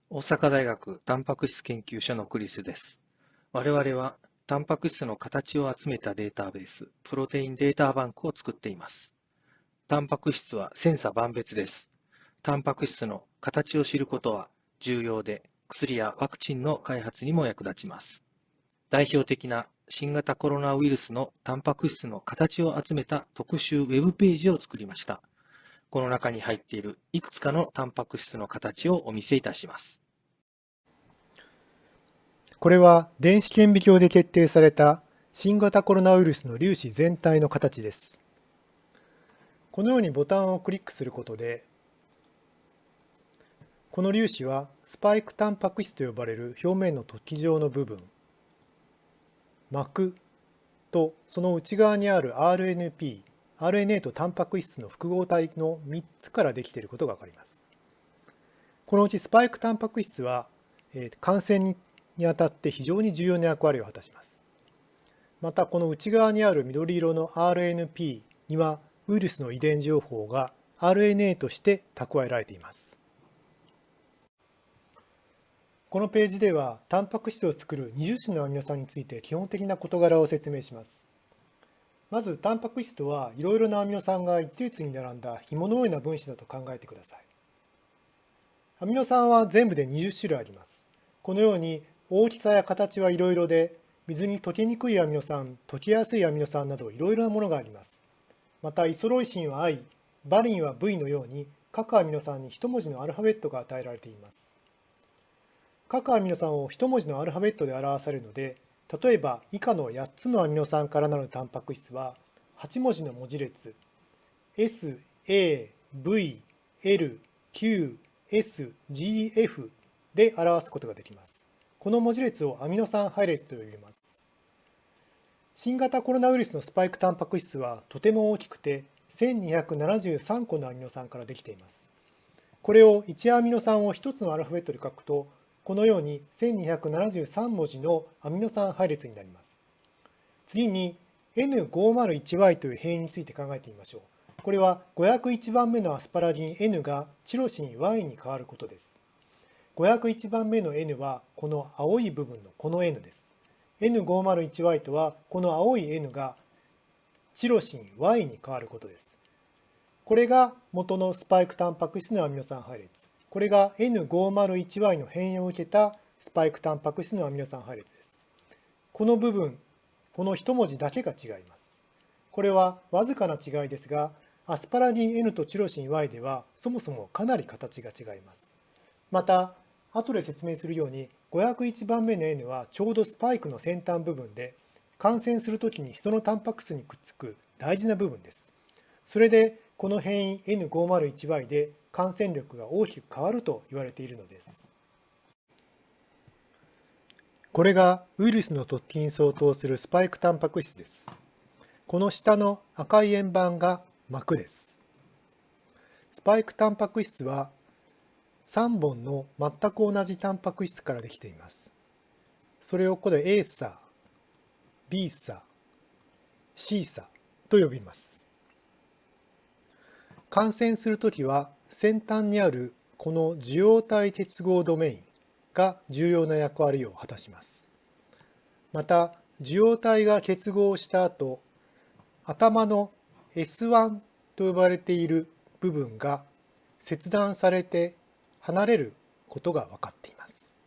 大阪大学タンパク質研究所のクリスです。我々はタンパク質の形を集めたデータベース、プロテインデータバンクを作っています。タンパク質は千差万別です。タンパク質の形を知ることは重要で、薬やワクチンの開発にも役立ちます。代表的な新型コロナウイルスのタンパク質の形を集めた特集ウェブページを作りました。この中に入っているいくつかのタンパク質の形をお見せいたします。これは電子顕微鏡で決定された新型コロナウイルスの粒子全体の形です。このようにボタンをクリックすることで、この粒子はスパイクタンパク質と呼ばれる表面の突起状の部分、膜とその内側にある RNA とタンパク質の複合体の3つからできていることがわかります。このうちスパイクタンパク質は感染にあたって非常に重要な役割を果たします。またこの内側にある緑色の RNP にはウイルスの遺伝情報が RNA として蓄えられています。このページではタンパク質を作る20種のアミノ酸について基本的な事柄を説明します。まずタンパク質とはいろいろなアミノ酸が一列に並んだ紐のような分子だと考えてください。アミノ酸は全部で20種類あります。このように大きさや形はいろいろで、水に溶けにくいアミノ酸、溶けやすいアミノ酸などいろいろなものがあります。またイソロイシンは I、バリンは V のように各アミノ酸に一文字のアルファベットが与えられています。各アミノ酸を一文字のアルファベットで表されるので、例えば以下の8つのアミノ酸からなるタンパク質は8文字の文字列 S、A、V、L、Q、S、G、F で表すことができます。この文字列をアミノ酸配列と呼びます。新型コロナウイルスのスパイクタンパク質はとても大きくて1273個のアミノ酸からできています。これを1アミノ酸を1つのアルファベットで書くと、このように1273文字のアミノ酸配列になります。次に N501Y という変異について考えてみましょう。これは501番目のアスパラギン N がチロシン Y に変わることです。501番目の N はこの青い部分のこの N です。N501Y とはこの青い N がチロシン Y に変わることです。これが元のスパイクタンパク質のアミノ酸配列。これが N501Y の変異を受けたスパイクタンパク質のアミノ酸配列です。この部分、この一文字だけが違います。これはわずかな違いですが、アスパラギン N とチロシン Y ではそもそもかなり形が違います。また、後で説明するように501番目の N はちょうどスパイクの先端部分で、感染するときに人のタンパク質にくっつく大事な部分です。それでこの変異 N501Y で感染力が大きく変わると言われているのです。これがウイルスの突起に相当するスパイクタンパク質です。この下の赤い円盤が膜です。スパイクタンパク質は3本の全く同じタンパク質からできています。それをここで A 差、B 差、C 差と呼びます。感染するときは先端にあるこの受容体結合ドメインが重要な役割を果たします。また受容体が結合した後、頭の S1 と呼ばれている部分が切断されて離れることが分かっています。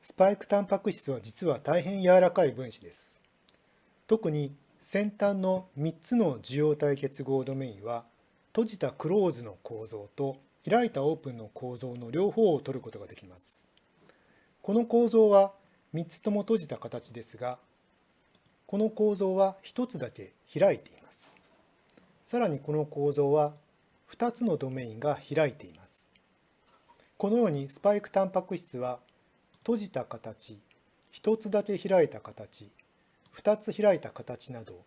スパイクタンパク質は実は大変柔らかい分子です。特に先端の3つの受容体結合ドメインは閉じたクローズの構造と開いたオープンの構造の両方を取ることができます。この構造は3つとも閉じた形ですが、この構造は1つだけ開いています。さらにこの構造は2つのドメインが開いています。このようにスパイクタンパク質は閉じた形、1つだけ開いた形、2つ開いた形など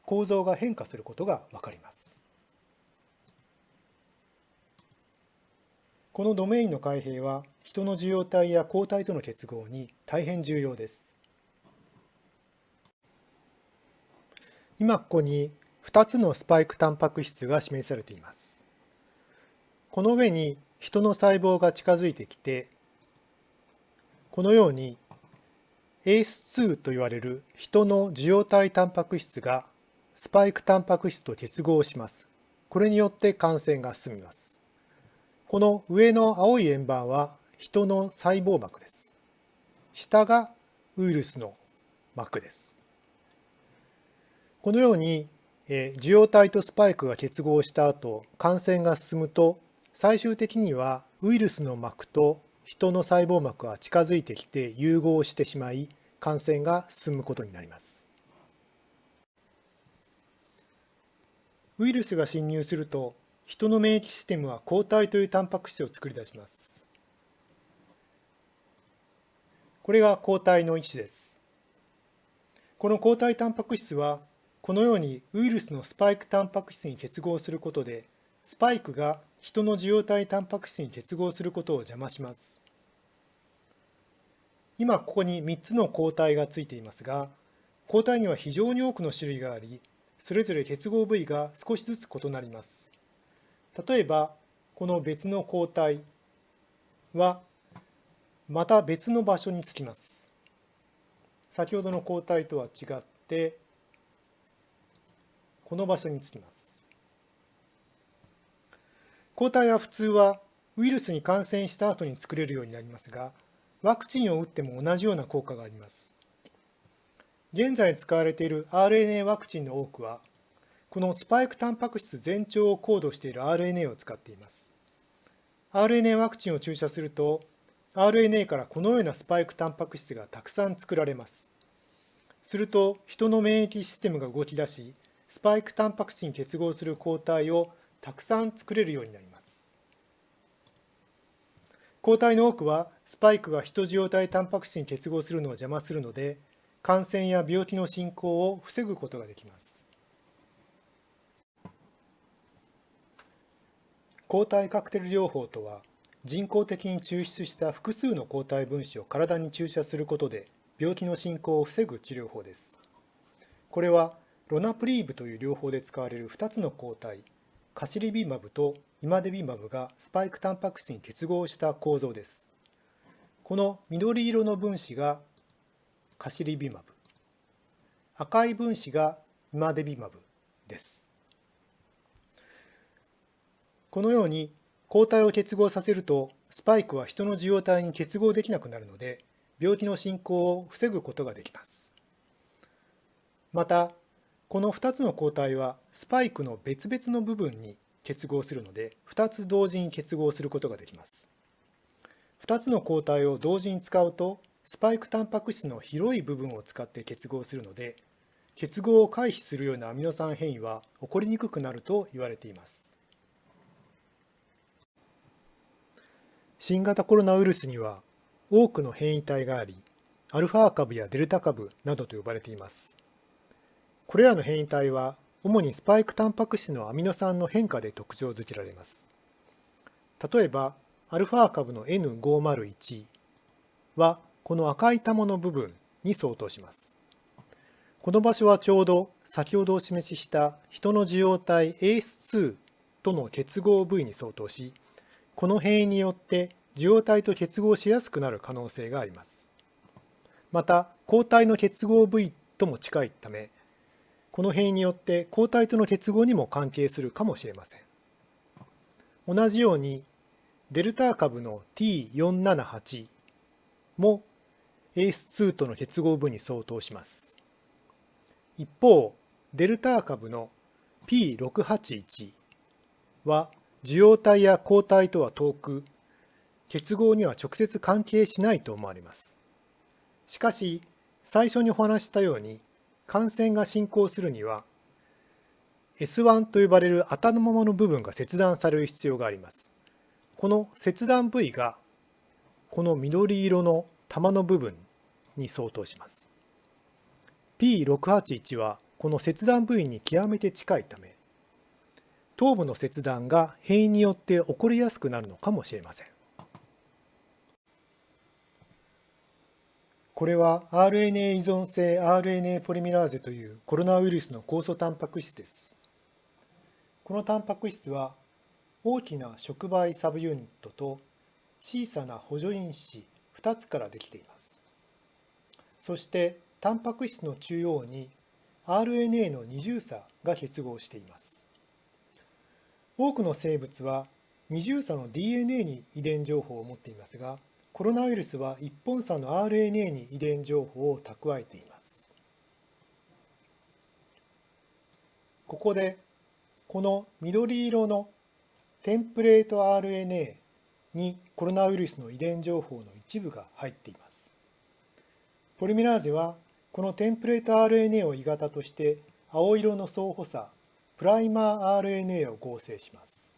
構造が変化することがわかります。このドメインの開閉は人の受容体や抗体との結合に大変重要です。今ここに2つのスパイクタンパク質が示されています。この上に人の細胞が近づいてきて、このように ACE2 と言われる人の受容体タンパク質がスパイクタンパク質と結合します。これによって感染が進みます。この上の青い円盤は人の細胞膜です。下がウイルスの膜です。このように受容体とスパイクが結合した後、感染が進むと、最終的にはウイルスの膜と人の細胞膜が近づいてきて融合してしまい、感染が進むことになります。ウイルスが侵入すると、人の免疫システムは抗体というタンパク質を作り出します。これが抗体の一種です。この抗体タンパク質は、このようにウイルスのスパイクタンパク質に結合することで、スパイクが人の受容体タンパク質に結合することを邪魔します。今ここに3つの抗体がついていますが、抗体には非常に多くの種類があり、それぞれ結合部位が少しずつ異なります。例えば、この別の抗体はまた別の場所につきます。先ほどの抗体とは違って、この場所につきます。抗体は普通はウイルスに感染した後に作れるようになりますが、ワクチンを打っても同じような効果があります。現在使われている RNA ワクチンの多くは、このスパイクタンパク質全長をコードしている RNA を使っています。RNA ワクチンを注射すると、RNA からこのようなスパイクタンパク質がたくさん作られます。すると、人の免疫システムが動き出し、スパイクタンパク質に結合する抗体をたくさん作れるようになります。抗体の多くは、スパイクが人受容体タンパク質に結合するのを邪魔するので、感染や病気の進行を防ぐことができます。抗体カクテル療法とは、人工的に抽出した複数の抗体分子を体に注射することで、病気の進行を防ぐ治療法です。これは、ロナプリーブという療法で使われる2つの抗体、カシリビマブとイマデビマブがスパイクタンパク質に結合した構造です。この緑色の分子がカシリビマブ、赤い分子がイマデビマブです。このように抗体を結合させると、スパイクは人の受容体に結合できなくなるので、病気の進行を防ぐことができます。また、この2つの抗体はスパイクの別々の部分に結合するので、2つ同時に結合することができます。2つの抗体を同時に使うと、スパイクタンパク質の広い部分を使って結合するので、結合を回避するようなアミノ酸変異は起こりにくくなると言われています。新型コロナウイルスには多くの変異体があり、アルファ株やデルタ株などと呼ばれています。これらの変異体は主にスパイクタンパク質のアミノ酸の変化で特徴づけられます。例えば、アルファ株の N501 はこの赤い玉の部分に相当します。この場所はちょうど先ほどお示しした人の受容体 ACE2 との結合部位に相当し、この変異によって受容体と結合しやすくなる可能性があります。また、抗体の結合部位とも近いため、この変異によって抗体との結合にも関係するかもしれません。同じように、デルタ株の T478 も ACE2 との結合部に相当します。一方、デルタ株の P681 は受容体や抗体とは遠く、結合には直接関係しないと思われます。しかし、最初にお話したように、感染が進行するには、S1 と呼ばれる頭の部分が切断される必要があります。この切断部位が、この緑色の玉の部分に相当します。P681 はこの切断部位に極めて近いため、頭部の切断が変異によって起こりやすくなるのかもしれません。これは RNA 依存性 RNA ポリメラーゼというコロナウイルスの酵素タンパク質です。このタンパク質は大きな触媒サブユニットと小さな補助因子2つからできています。そしてタンパク質の中央に RNA の二重差が結合しています。多くの生物は二重差の DNA に遺伝情報を持っていますが、コロナウイルスは一本差の RNA に遺伝情報を蓄えています。ここでこの緑色のテンプレート RNA にコロナウイルスの遺伝情報の一部が入っています。ポリメラーゼはこのテンプレート RNA を鋳型として青色の相補差プライマー RNA を合成します。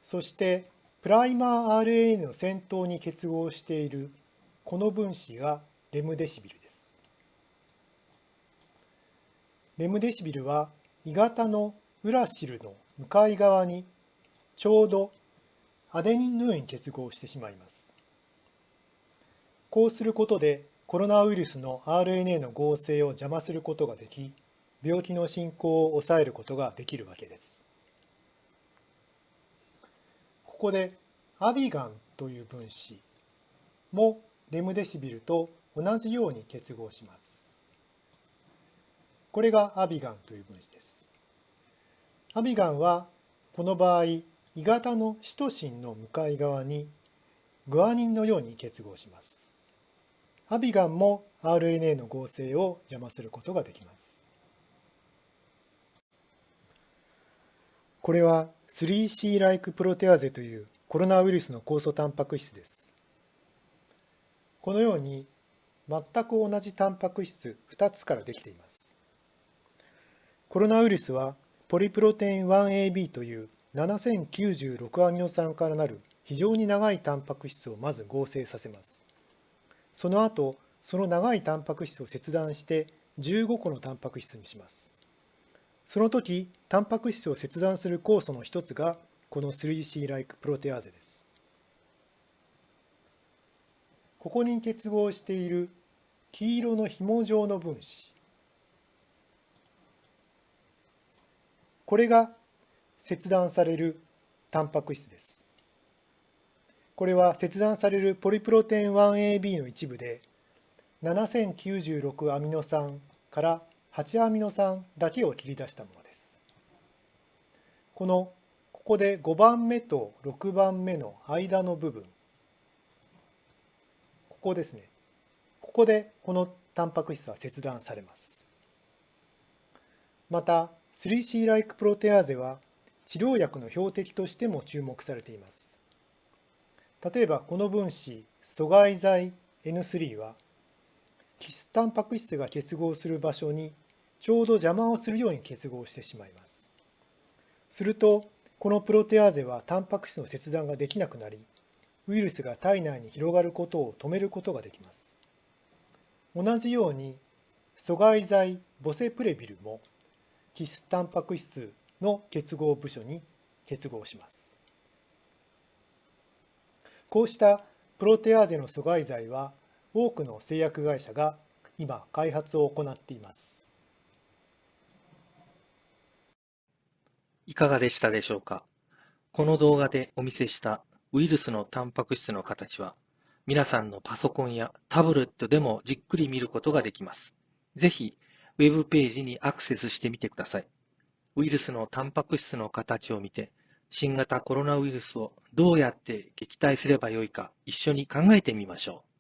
そしてプライマー RNA の先頭に結合しているこの分子がレムデシビルです。レムデシビルは鋳型のウラシルの向かい側にちょうどアデニンのように結合してしまいます。こうすることでコロナウイルスの RNA の合成を邪魔することができ、病気の進行を抑えることができるわけです。ここでアビガンという分子もレムデシビルと同じように結合します。これがアビガンという分子です。アビガンはこの場合、鋳型のシトシンの向かい側にグアニンのように結合します。アビガンも RNA の合成を邪魔することができます。これは 3C-like プロテアーゼというコロナウイルスの酵素タンパク質です。このように全く同じタンパク質2つからできています。コロナウイルスはポリプロテイン 1AB という7096アミノ酸からなる非常に長いタンパク質をまず合成させます。その後、その長いタンパク質を切断して15個のタンパク質にします。その時、タンパク質を切断する酵素の一つがこの 3C-like プロテアーゼです。ここに結合している黄色の紐状の分子、これが切断されるタンパク質です。これは切断されるポリプロテイン 1AB の一部で7096アミノ酸から8アミノ酸だけを切り出したものです。ここで5番目と6番目の間の部分、ここですね。ここでこのタンパク質は切断されます。また 3C-like プロテアーゼは治療薬の標的としても注目されています。例えばこの分子阻害剤 N3 は基質タンパク質が結合する場所にちょうど邪魔をするように結合してしまいます。するとこのプロテアーゼはタンパク質の切断ができなくなり、ウイルスが体内に広がることを止めることができます。同じように阻害剤ボセプレビルも基質タンパク質の結合部署に結合します。こうしたプロテアーゼの阻害剤は多くの製薬会社が今開発を行っています。いかがでしたでしょうか。この動画でお見せしたウイルスのタンパク質の形は、皆さんのパソコンやタブレットでもじっくり見ることができます。ぜひ、ウェブページにアクセスしてみてください。ウイルスのタンパク質の形を見て、新型コロナウイルスをどうやって撃退すればよいか一緒に考えてみましょう。